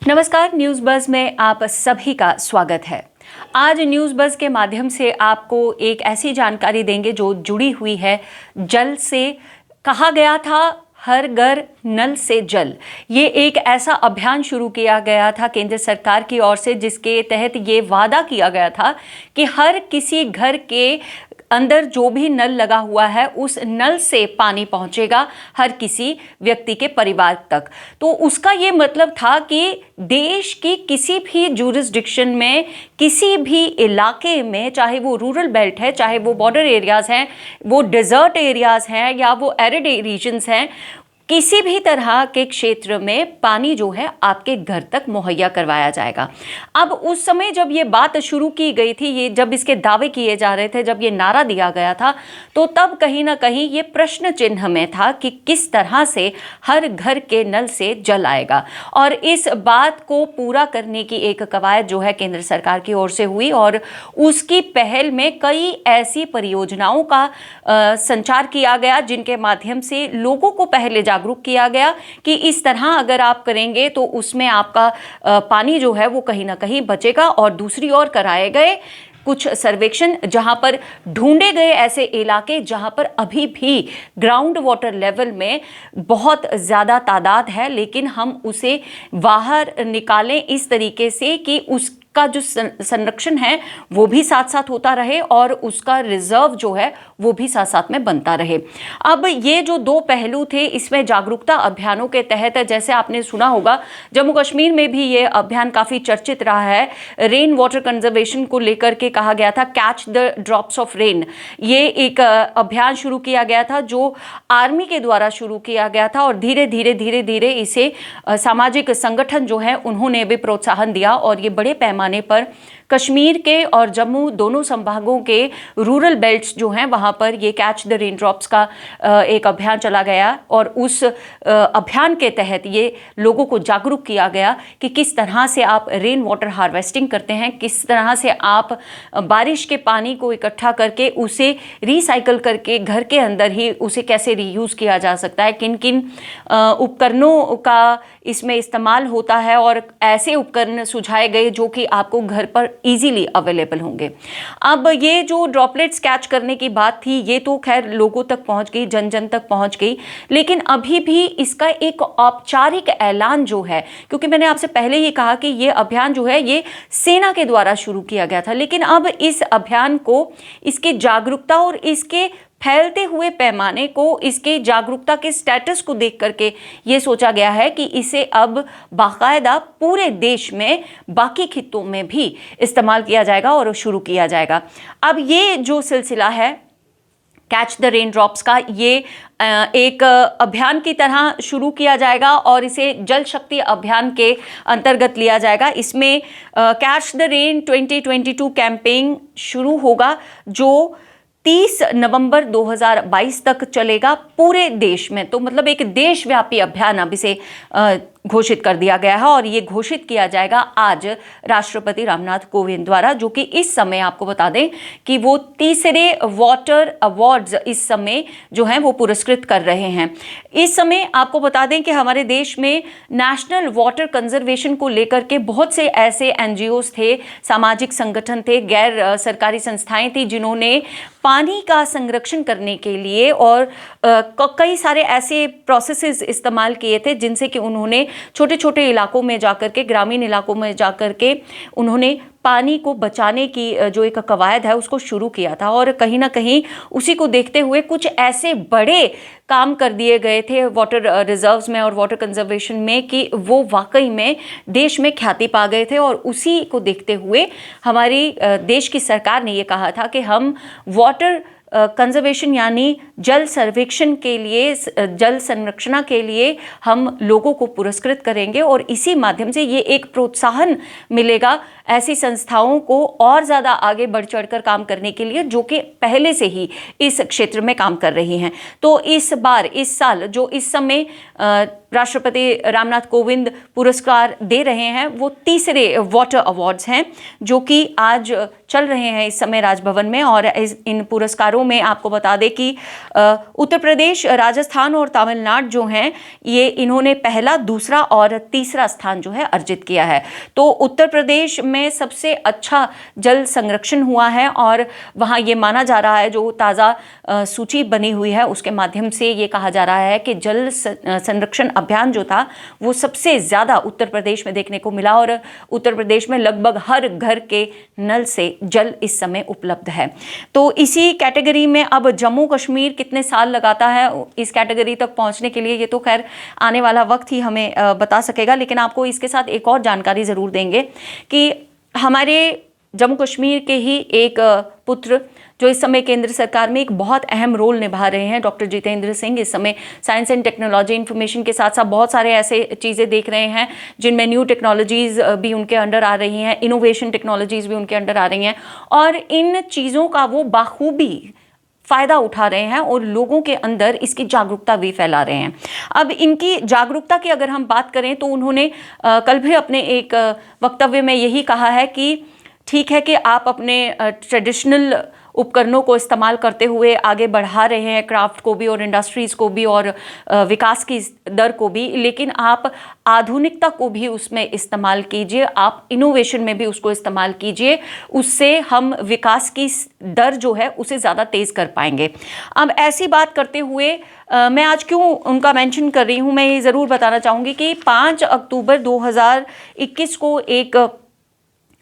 नमस्कार, news buzz में आप सभी का स्वागत है। आज न्यूज़ बज़ के माध्यम से आपको एक ऐसी जानकारी देंगे जो जुड़ी हुई है जल से। कहा गया था हर घर नल से जल। ये एक ऐसा अभियान शुरू किया गया था केंद्र सरकार की ओर से, जिसके तहत ये वादा किया गया था कि हर किसी घर के अंदर जो भी नल लगा हुआ है उस नल से पानी पहुंचेगा हर किसी व्यक्ति के परिवार तक। तो उसका ये मतलब था कि देश की किसी भी जुरिस्डिक्शन में, किसी भी इलाके में, चाहे वो रूरल बेल्ट है, चाहे वो बॉर्डर एरियाज हैं, वो डिजर्ट एरियाज हैं या वो एरिड रीजन्स हैं, किसी भी तरह के क्षेत्र में पानी जो है आपके घर तक मुहैया करवाया जाएगा। अब उस समय जब ये बात शुरू की गई थी, ये जब इसके दावे किए जा रहे थे, जब ये नारा दिया गया था, तो तब कहीं ना कहीं ये प्रश्न चिन्ह में था कि किस तरह से हर घर के नल से जल आएगा। और इस बात को पूरा करने की एक कवायद जो है केंद्र सरकार की ओर से हुई और उसकी पहल में कई ऐसी परियोजनाओं का संचार किया गया जिनके माध्यम से लोगों को पहले जागरूक किया गया कि इस तरह अगर आप करेंगे तो उसमें आपका पानी जो है वो कहीं ना कहीं बचेगा। और दूसरी ओर कराए गए कुछ सर्वेक्षण जहां पर ढूंढे गए ऐसे इलाके जहां पर अभी भी ग्राउंड वाटर लेवल में बहुत ज़्यादा तादाद है, लेकिन हम उसे बाहर निकालें इस तरीके से कि उसका जो संरक्षण है वो भी साथ साथ होता रहे और उसका रिजर्व जो है वो भी साथ साथ में बनता रहे। अब ये जो दो पहलू थे, इसमें जागरूकता अभियानों के तहत, जैसे आपने सुना होगा, जम्मू कश्मीर में भी ये अभियान काफ़ी चर्चित रहा है। रेन वाटर कंजर्वेशन को लेकर के कहा गया था catch the drops of rain. ये एक अभियान शुरू किया गया था जो आर्मी के द्वारा शुरू किया गया था और धीरे धीरे इसे सामाजिक संगठन जो है उन्होंने भी प्रोत्साहन दिया और ये बड़े पैमाने पर कश्मीर के और जम्मू दोनों संभागों के रूरल बेल्ट्स जो हैं वहाँ पर ये कैच द रेन ड्रॉप्स का एक अभियान चला गया और उस अभियान के तहत ये लोगों को जागरूक किया गया कि किस तरह से आप रेन वाटर हार्वेस्टिंग करते हैं, किस तरह से आप बारिश के पानी को इकट्ठा करके उसे रिसाइकल करके घर के अंदर ही उसे कैसे रीयूज़ किया जा सकता है, किन किन उपकरणों का इसमें इस्तेमाल होता है और ऐसे उपकरण सुझाए गए जो कि आपको घर पर इजीली अवेलेबल होंगे। अब ये जो ड्रॉपलेट्स कैच करने की बात थी ये तो खैर लोगों तक पहुंच गई, जन जन तक पहुंच गई, लेकिन अभी भी इसका एक औपचारिक ऐलान जो है, क्योंकि मैंने आपसे पहले ही कहा कि ये अभियान जो है ये सेना के द्वारा शुरू किया गया था, लेकिन अब इस अभियान को, इसकी जागरूकता और इसके फैलते हुए पैमाने को, इसके जागरूकता के स्टेटस को देख करके ये सोचा गया है कि इसे अब बाकायदा पूरे देश में बाकी खित्तों में भी इस्तेमाल किया जाएगा और शुरू किया जाएगा। अब ये जो सिलसिला है कैच द रेन ड्रॉप्स का, ये एक अभियान की तरह शुरू किया जाएगा और इसे जल शक्ति अभियान के अंतर्गत लिया जाएगा। इसमें कैच द रेन 2022 कैंपेन शुरू होगा जो 30 नवंबर 2022 तक चलेगा पूरे देश में। तो मतलब एक देशव्यापी अभियान अब इसे घोषित कर दिया गया है और ये घोषित किया जाएगा आज राष्ट्रपति रामनाथ कोविंद द्वारा, जो कि इस समय आपको बता दें कि वो तीसरे वाटर अवार्ड्स इस समय जो हैं वो पुरस्कृत कर रहे हैं। इस समय आपको बता दें कि हमारे देश में नेशनल वाटर कंजर्वेशन को लेकर के बहुत से ऐसे एनजीओज थे, सामाजिक संगठन थे, गैर सरकारी संस्थाएं थी जिन्होंने पानी का संरक्षण करने के लिए और कई सारे ऐसे प्रोसेसेस इस्तेमाल किए थे जिनसे कि उन्होंने छोटे छोटे इलाकों में जाकर के, ग्रामीण इलाकों में जाकर के उन्होंने पानी को बचाने की जो एक कवायद है उसको शुरू किया था। और कहीं ना कहीं उसी को देखते हुए कुछ ऐसे बड़े काम कर दिए गए थे वाटर रिजर्व्स में और वाटर कंजर्वेशन में कि वो वाकई में देश में ख्याति पा गए थे। और उसी को देखते हुए हमारी देश की सरकार ने ये कहा था कि हम वाटर कंजर्वेशन यानी जल सर्वेक्षण के लिए, जल संरक्षण के लिए हम लोगों को पुरस्कृत करेंगे और इसी माध्यम से ये एक प्रोत्साहन मिलेगा ऐसी संस्थाओं को और ज़्यादा आगे बढ़ चढ़कर काम करने के लिए जो कि पहले से ही इस क्षेत्र में काम कर रही हैं। तो इस बार, इस साल जो इस समय राष्ट्रपति रामनाथ कोविंद पुरस्कार दे रहे हैं, वो तीसरे वाटर अवार्ड्स हैं जो कि आज चल रहे हैं इस समय राजभवन में। और इन पुरस्कारों में आपको बता दें कि उत्तर प्रदेश, राजस्थान और तमिलनाडु जो हैं, ये इन्होंने पहला, दूसरा और तीसरा स्थान जो है अर्जित किया है। तो उत्तर प्रदेश में सबसे अच्छा जल संरक्षण हुआ है और वहाँ ये माना जा रहा है, जो ताज़ा सूची बनी हुई है उसके माध्यम से ये कहा जा रहा है कि जल संरक्षण अभियान जो था वो सबसे ज़्यादा उत्तर प्रदेश में देखने को मिला और उत्तर प्रदेश में लगभग हर घर के नल से जल इस समय उपलब्ध है। तो इसी कैटेगरी में अब जम्मू कश्मीर कितने साल लगाता है इस कैटेगरी तक पहुंचने के लिए, ये तो खैर आने वाला वक्त ही हमें बता सकेगा। लेकिन आपको इसके साथ एक और जानकारी ज़रूर देंगे कि हमारे जम्मू कश्मीर के ही एक पुत्र जो इस समय केंद्र सरकार में एक बहुत अहम रोल निभा रहे हैं, डॉक्टर जितेंद्र सिंह, इस समय साइंस एंड टेक्नोलॉजी इन्फॉर्मेशन के साथ साथ बहुत सारे ऐसे चीज़ें देख रहे हैं जिनमें न्यू टेक्नोलॉजीज़ भी उनके अंडर आ रही हैं, इनोवेशन टेक्नोलॉजीज़ भी उनके अंडर आ रही हैं और इन चीज़ों का वो बाखूबी फ़ायदा उठा रहे हैं और लोगों के अंदर इसकी जागरूकता भी फैला रहे हैं। अब इनकी जागरूकता की अगर हम बात करें तो उन्होंने कल भी अपने एक वक्तव्य में यही कहा है कि ठीक है कि आप अपने ट्रेडिशनल उपकरणों को इस्तेमाल करते हुए आगे बढ़ा रहे हैं, क्राफ्ट को भी और इंडस्ट्रीज़ को भी और विकास की दर को भी, लेकिन आप आधुनिकता को भी उसमें इस्तेमाल कीजिए, आप इनोवेशन में भी उसको इस्तेमाल कीजिए, उससे हम विकास की दर जो है उसे ज़्यादा तेज़ कर पाएंगे। अब ऐसी बात करते हुए मैं आज क्यों उनका मेंशन कर रही हूँ, मैं ये ज़रूर बताना चाहूँगी कि 5 अक्टूबर 2021 को एक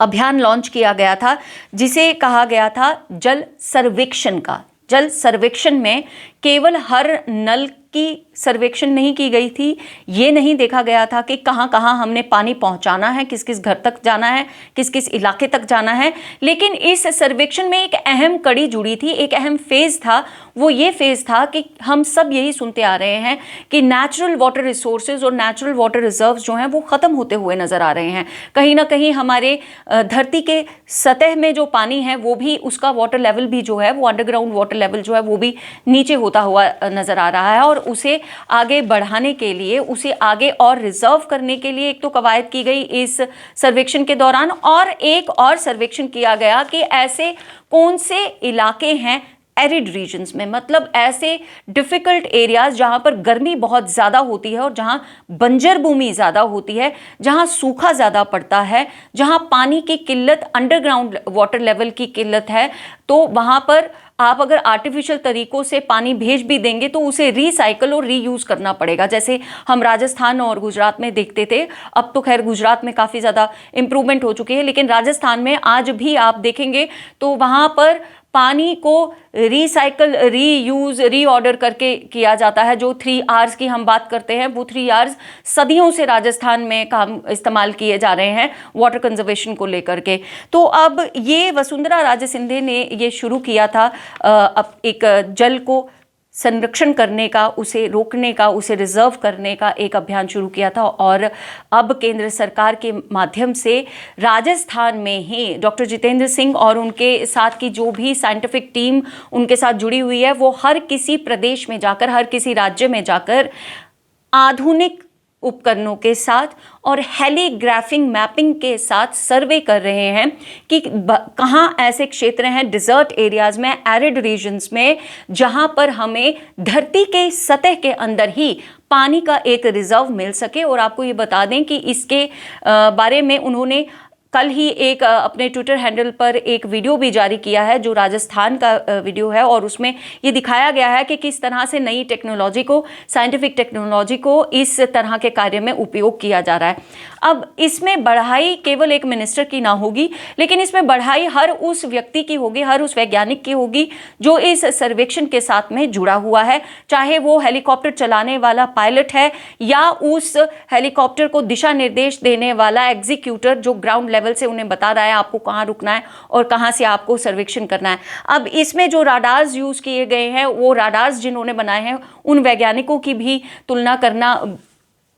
अभियान लॉन्च किया गया था जिसे कहा गया था जल सर्वेक्षण का। जल सर्वेक्षण में केवल हर नल की सर्वेक्षण नहीं की गई थी, ये नहीं देखा गया था कि कहाँ कहाँ हमने पानी पहुँचाना है, किस किस घर तक जाना है, किस किस इलाके तक जाना है, लेकिन इस सर्वेक्षण में एक अहम कड़ी जुड़ी थी, एक अहम फेज़ था। वो ये फेज़ था कि हम सब यही सुनते आ रहे हैं कि नेचुरल वाटर रिसोर्सेज और नेचुरल वाटर रिजर्व्स जो हैं वो ख़त्म होते हुए नज़र आ रहे हैं। कहीं ना कहीं हमारे धरती के सतह में जो पानी है वो भी, उसका वाटर लेवल भी जो है वो, अंडरग्राउंड वाटर लेवल जो है वो भी नीचे होता हुआ नज़र आ रहा है और उसे आगे बढ़ाने के लिए, उसे आगे और रिजर्व करने के लिए एक तो कवायद की गई इस सर्वेक्षण के दौरान, और एक और सर्वेक्षण किया गया कि ऐसे कौन से इलाके हैं एरिड रीजन्स में, मतलब ऐसे डिफ़िकल्ट एरियाज जहाँ पर गर्मी बहुत ज़्यादा होती है और जहाँ बंजर भूमि ज़्यादा होती है, जहाँ सूखा ज़्यादा पड़ता है, जहाँ पानी की किल्लत, अंडरग्राउंड वाटर लेवल की किल्लत है, तो वहाँ पर आप अगर आर्टिफिशियल तरीक़ों से पानी भेज भी देंगे तो उसे रिसाइकल और रीयूज़ करना पड़ेगा, जैसे हम राजस्थान और गुजरात में देखते थे। अब तो खैर गुजरात में काफ़ी ज़्यादा इम्प्रूवमेंट हो चुकी है, लेकिन राजस्थान में आज भी आप देखेंगे तो वहाँ पर पानी को रिसाइकल, रीयूज़, रीऑर्डर करके किया जाता है। जो 3 Rs की हम बात करते हैं, वो 3 Rs सदियों से राजस्थान में काम इस्तेमाल किए जा रहे हैं वाटर कंजर्वेशन को लेकर के। तो अब ये वसुंधरा राजे सिंधिया ने ये शुरू किया था अब एक जल को संरक्षण करने का, उसे रोकने का, उसे रिजर्व करने का एक अभियान शुरू किया था और अब केंद्र सरकार के माध्यम से राजस्थान में ही डॉक्टर जितेंद्र सिंह और उनके साथ की जो भी साइंटिफिक टीम उनके साथ जुड़ी हुई है, वो हर किसी प्रदेश में जाकर, हर किसी राज्य में जाकर आधुनिक उपकरणों के साथ और हेलीग्राफिंग मैपिंग के साथ सर्वे कर रहे हैं कि कहाँ ऐसे क्षेत्र हैं डिज़र्ट एरियाज़ में, एरिड रीजन्स में, जहाँ पर हमें धरती के सतह के अंदर ही पानी का एक रिजर्व मिल सके। और आपको ये बता दें कि इसके बारे में उन्होंने कल ही एक अपने ट्विटर हैंडल पर एक वीडियो भी जारी किया है जो राजस्थान का वीडियो है और उसमें ये दिखाया गया है कि किस तरह से नई टेक्नोलॉजी को, साइंटिफिक टेक्नोलॉजी को इस तरह के कार्य में उपयोग किया जा रहा है। अब इसमें बढ़ाई केवल एक मिनिस्टर की ना होगी, लेकिन इसमें बढ़ाई हर उस व्यक्ति की होगी, हर उस वैज्ञानिक की होगी जो इस सर्वेक्षण के साथ में जुड़ा हुआ है, चाहे वो हेलीकॉप्टर चलाने वाला पायलट है या उस हेलीकॉप्टर को दिशा निर्देश देने वाला एग्जीक्यूटर जो ग्राउंड लेवल से उन्हें बता रहा है आपको कहाँ रुकना है और कहाँ से आपको सर्वेक्षण करना है। अब इसमें जो राडार्स यूज़ किए गए हैं, वो राडार्स जिन्होंने बनाए हैं उन वैज्ञानिकों की भी तुलना करना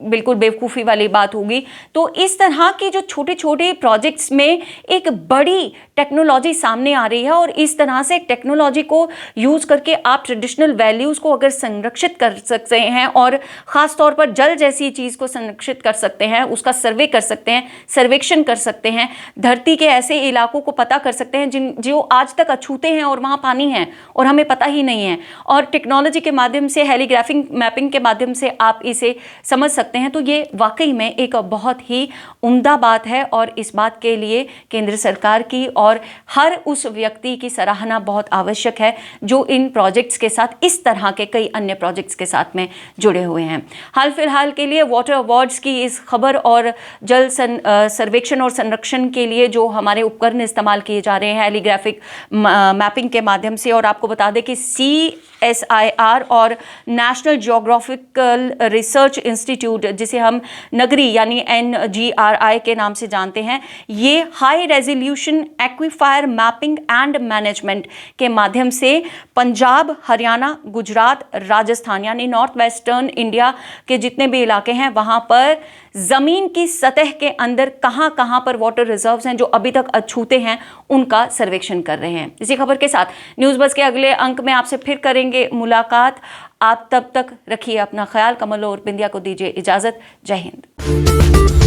बिल्कुल बेवकूफ़ी वाली बात होगी। तो इस तरह के जो छोटे छोटे प्रोजेक्ट्स में एक बड़ी टेक्नोलॉजी सामने आ रही है और इस तरह से टेक्नोलॉजी को यूज़ करके आप ट्रेडिशनल वैल्यूज़ को अगर संरक्षित कर सकते हैं और ख़ास तौर पर जल जैसी चीज़ को संरक्षित कर सकते हैं, उसका सर्वे कर सकते हैं, सर्वेक्षण कर सकते हैं, धरती के ऐसे इलाकों को पता कर सकते हैं जो आज तक अछूते हैं और वहाँ पानी है और हमें पता ही नहीं है, और टेक्नोलॉजी के माध्यम से हेलीग्राफिक मैपिंग के माध्यम से आप इसे समझ सकते हैं, तो ये वाकई में एक बहुत ही उम्दा बात है और इस बात के लिए केंद्र सरकार की और हर उस व्यक्ति की सराहना बहुत आवश्यक है जो इन प्रोजेक्ट्स के साथ, इस तरह के कई अन्य प्रोजेक्ट्स के साथ में जुड़े हुए हैं। हाल फिलहाल के लिए वाटर अवार्ड्स की इस खबर और जल सर्वेक्षण और संरक्षण के लिए जो हमारे उपकरण इस्तेमाल किए जा रहे हैं हेलीग्राफिक मैपिंग के माध्यम से, और आपको बता दें कि CSIR और नेशनल ज्योग्राफिकल रिसर्च इंस्टीट्यूट, जिसे हम नगरी यानी NGRI के नाम से जानते हैं, ये high resolution aquifer mapping and management के माध्यम से पंजाब, हरियाणा, गुजरात, राजस्थान यानी नॉर्थ वेस्टर्न इंडिया के जितने भी इलाके हैं वहां पर जमीन की सतह के अंदर कहां कहां पर वाटर रिजर्व्स हैं जो अभी तक अछूते हैं, उनका सर्वेक्षण कर रहे हैं। इसी खबर के साथ न्यूज़ बज़ के अगले अंक में आपसे फिर करेंगे मुलाकात। आप तब तक रखिए अपना ख्याल। कमल और बिंदिया को दीजिए इजाजत। जय हिंद।